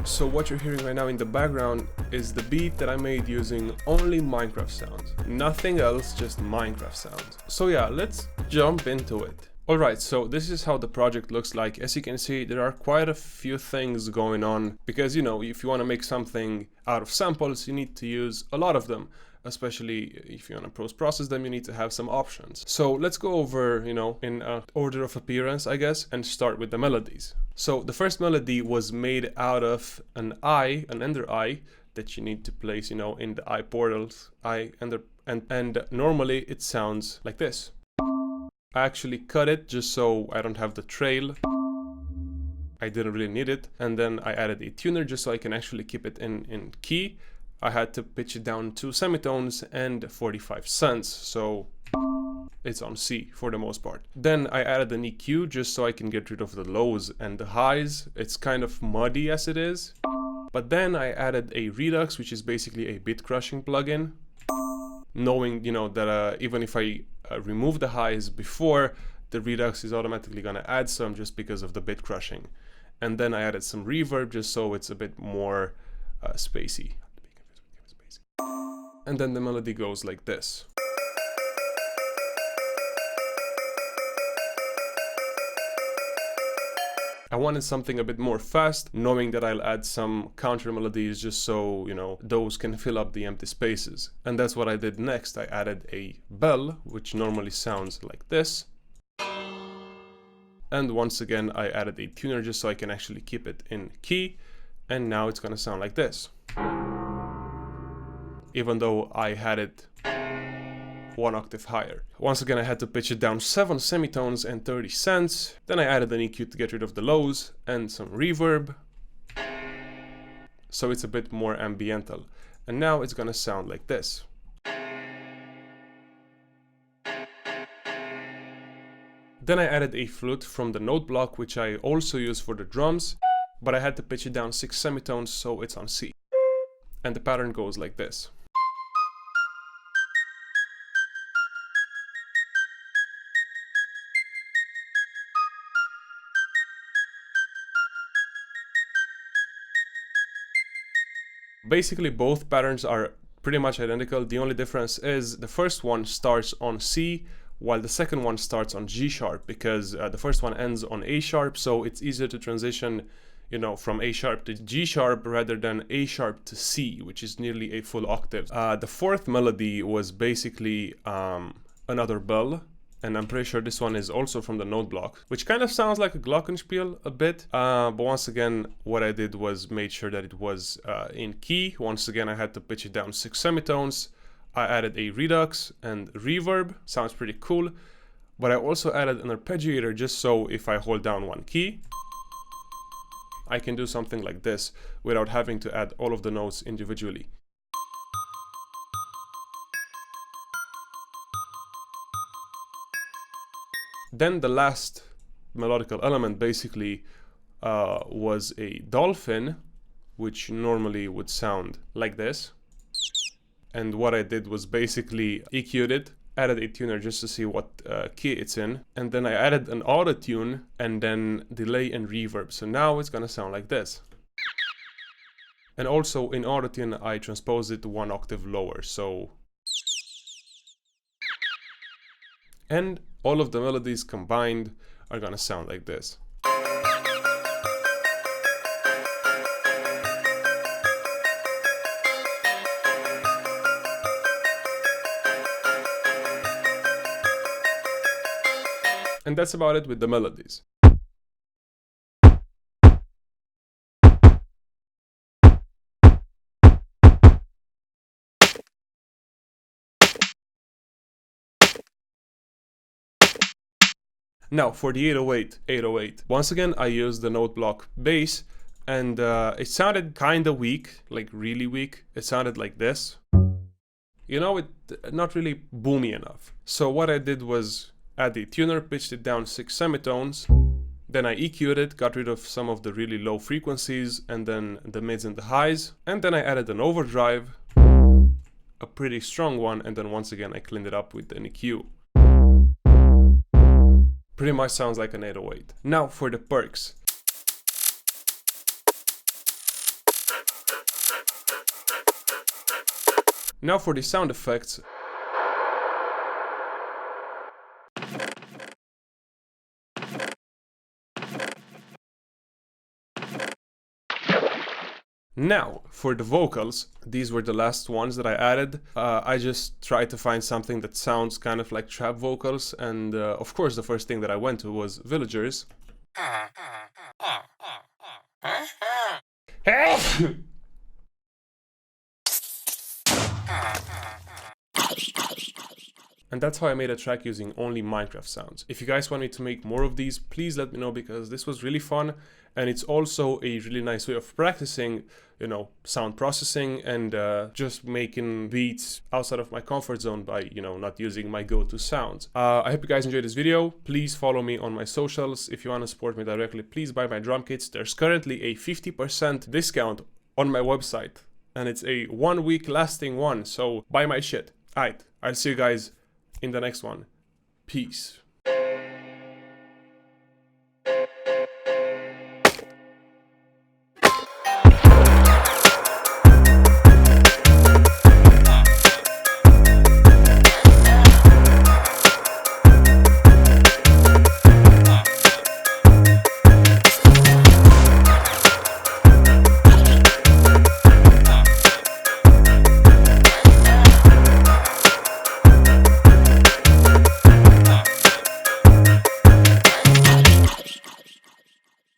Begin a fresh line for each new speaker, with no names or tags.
So what you're hearing right now in the background is the beat that I made using only Minecraft sounds. Nothing else, just Minecraft sounds. So yeah, let's jump into it. Alright, so this is how the project looks like. As you can see, there are quite a few things going on because, you know, if you want to make something out of samples, you need to use a lot of them. Especially if you want to post-process them, you need to have some options. So let's go over, you know, in order of appearance, I guess, and start with the melodies. So the first melody was made out of an eye, an ender eye, that you need to place, you know, in the eye portals, and normally it sounds like this. I actually cut it just so I don't have the trail. I didn't really need it. And then I added a tuner just so I can actually keep it in key. I had to pitch it down 2 semitones and 45 cents, so it's on C for the most part. Then I added an EQ just so I can get rid of the lows and the highs. It's kind of muddy as it is. But then I added a Redux, which is basically a bit crushing plugin. Knowing, you know, that even if I remove the highs before, the Redux is automatically gonna add some just because of the bit crushing. And then I added some reverb just so it's a bit more spacey. And then the melody goes like this. I wanted something a bit more fast, knowing that I'll add some counter melodies just so, you know, those can fill up the empty spaces. And that's what I did next. I added a bell, which normally sounds like this. And once again, I added a tuner just so I can actually keep it in key. And now it's gonna sound like this. Even though I had it 1 octave higher. Once again, I had to pitch it down 7 semitones and 30 cents. Then I added an EQ to get rid of the lows and some reverb. So it's a bit more ambiental. And now it's gonna sound like this. Then I added a flute from the note block, which I also use for the drums, but I had to pitch it down 6 semitones, so it's on C. And the pattern goes like this. Basically, both patterns are pretty much identical. The only difference is the first one starts on C, while the second one starts on G sharp, because the first one ends on A sharp, so it's easier to transition, you know, from A sharp to G sharp rather than A sharp to C, which is nearly a full octave. The fourth melody was basically another bell. And I'm pretty sure this one is also from the note block, which kind of sounds like a glockenspiel a bit. But once again, what I did was made sure that it was in key. Once again, I had to pitch it down 6 semitones. I added a redux and reverb. Sounds pretty cool. But I also added an arpeggiator just so if I hold down one key, I can do something like this without having to add all of the notes individually. Then the last melodical element basically was a dolphin, which normally would sound like this. And what I did was basically EQ'd it, added a tuner just to see what key it's in, and then I added an auto tune and then delay and reverb. So now it's gonna sound like this. And also in auto tune I transposed it 1 octave lower, so. And all of the melodies combined are gonna sound like this. And that's about it with the melodies. Now for the 808. Once again, I used the note block bass, and it sounded kinda weak, like really weak. It sounded like this. You know, it not really boomy enough. So what I did was add the tuner, pitched it down 6 semitones, then I EQ'd it, got rid of some of the really low frequencies and then the mids and the highs, and then I added an overdrive, a pretty strong one, and then once again I cleaned it up with an EQ. Pretty much sounds like an 808. Now for the perks. Now for the sound effects. Now, for the vocals, these were the last ones that I added. I just tried to find something that sounds kind of like trap vocals, and of course the first thing that I went to was Villagers. And that's how I made a track using only Minecraft sounds. If you guys want me to make more of these, please let me know, because this was really fun, and it's also a really nice way of practicing, you know, sound processing and just making beats outside of my comfort zone by, you know, not using my go-to sounds. I hope you guys enjoyed this video. Please follow me on my socials. If you want to support me directly, please buy my drum kits. There's currently a 50% discount on my website, and it's a 1 week lasting one, so buy my shit. Alright, I'll see you guys in the next one. Peace.